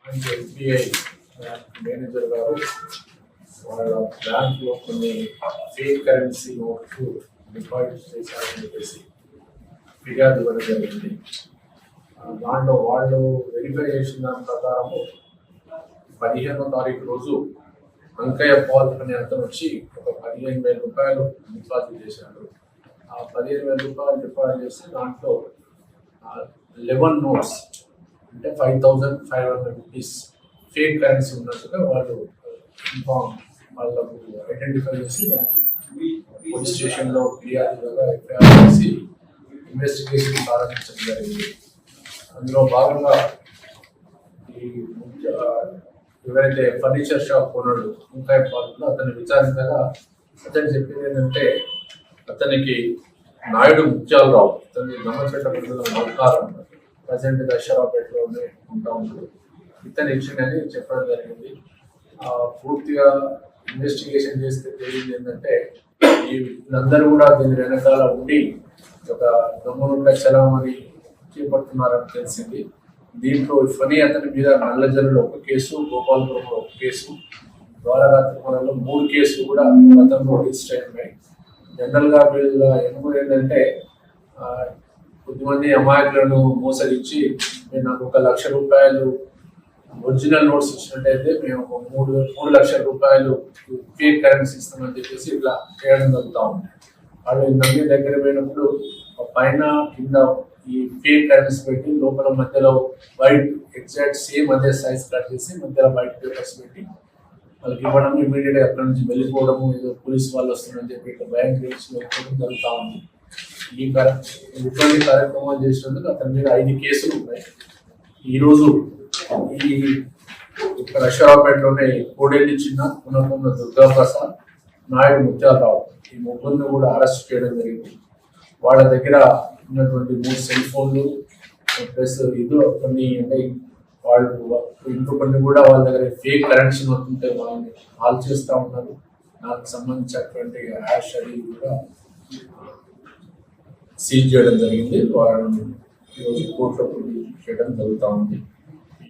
And SBI manager గారు వాళ్ళ బ్యాంక్లో కొన్ని ఫేక్ కరెన్సీ నోట్లు డిపాజిట్ చేశారని చెప్పేసి ఫిర్యాదు ఇవ్వడం జరిగింది. దాంట్లో వాళ్ళు వెరిఫై చేసిన దాని ప్రకారము 15వ తారీఖు రోజు అంకయ్య పాల్ అనే అతను వచ్చి ఒక 15,000 రూపాయలు డిపాజిట్ చేశాడు. ఆ 15,000 రూపాయలు డిపాజిట్ చేసి దాంట్లో 11 నోట్స్ అంటే 5,500 రూపీస్ ఫేక్ కరెన్సీ ఉన్నట్టుగా వాళ్ళు వాళ్ళకు ఐడెంటిఫై చేసి పోలీస్ స్టేషన్లో ఫిర్యాదుగా ఎఫ్ఐఆర్ చేసి ఇన్వెస్టిగేషన్ ప్రారంభించడం జరిగింది. అందులో భాగంగా ఈ ఎవరైతే furniture shop owner Ankaiah Pal అతన్ని విచారించగా అతను చెప్పింది ఏంటంటే అతనికి నాయుడు ముత్యాలరావు అతని నమ్మపేట ప్రజల మల్కారం ప్రజెంట్ దశరాపేటలోనే ఉంటా ఉంటాడు ఇతని ఇచ్చిందని చెప్పడం జరిగింది. పూర్తిగా ఇన్వెస్టిగేషన్ చేస్తే తెలియదు ఏంటంటే వీళ్ళందరూ కూడా దీని వెనకాల ఉండి ఒక దొంగనుండ చలామణి చేపడుతున్నారని తెలిసింది. దీంట్లో ఫనీ అతని మీద నల్లజల్లులో ఒక కేసు, గోపాలపురంలో ఒక కేసు, ద్వారకాత్మలలో 3 కేసులు కూడా గతంలో రిజిస్టర్ అయినాయి. జనరల్గా వీళ్ళ ఎన్నుకో ఏంటంటే కొద్దిమంది అమాయకులను మోసగించి మీరు నాకు 1 లక్ష రూపాయలు ఒరిజినల్ నోట్స్ ఇచ్చినట్టయితే మేము ఒక 3 లక్షల రూపాయలు ఫేక్ కరెన్సీ ఇస్తామని చెప్పేసి ఇట్లా చేయడం జరుగుతూ ఉంది. వాళ్ళు నమ్మి దగ్గర పోయినప్పుడు పైన కింద ఈ ఫేక్ కరెన్సీ పెట్టి లోపల మధ్యలో వైట్ ఎగ్జాక్ట్ సేమ్ అదే సైజ్ కట్ చేసి మధ్యలో వైట్ పేపర్స్ పెట్టి వాళ్ళకి ఇవ్వడం, ఇమీడియట్గా అక్కడ నుంచి వెళ్ళిపోవడము, ఏదో పోలీస్ వాళ్ళు వస్తుందని చెప్పి ఇట్లా భయం వెళ్ళిపోవడం జరుగుతూ ఉంది. ఇటువంటి కార్యక్రమాలు చేసినందుకు అతని మీద 5 కేసులు ఉన్నాయి. ఈరోజు ఇక్కడ అశ్వరావుపేటలోనే కోడేలి చిన్న పునః దుర్గాప్రసాద్, నాయుడు ముత్యాలరావు ఈ 3 కూడా అరెస్ట్ చేయడం జరిగింది. వాళ్ళ దగ్గర ఉన్నటువంటి 3 సెల్ ఫోన్లు ప్లస్ ఇదో కొన్ని అంటే వాళ్ళు ఇంకొన్ని కూడా వాళ్ళ దగ్గర ఫేక్ కరెన్సీ ఉంటుంటే వాళ్ళని కాల్ చేస్తూ ఉన్నారు. దానికి సంబంధించినటువంటి హ్యాష్ అది కూడా సీజ్ చేయడం జరిగింది. వాళ్ళని ఈరోజు కోర్టులో చేయడం జరుగుతూ ఉంది.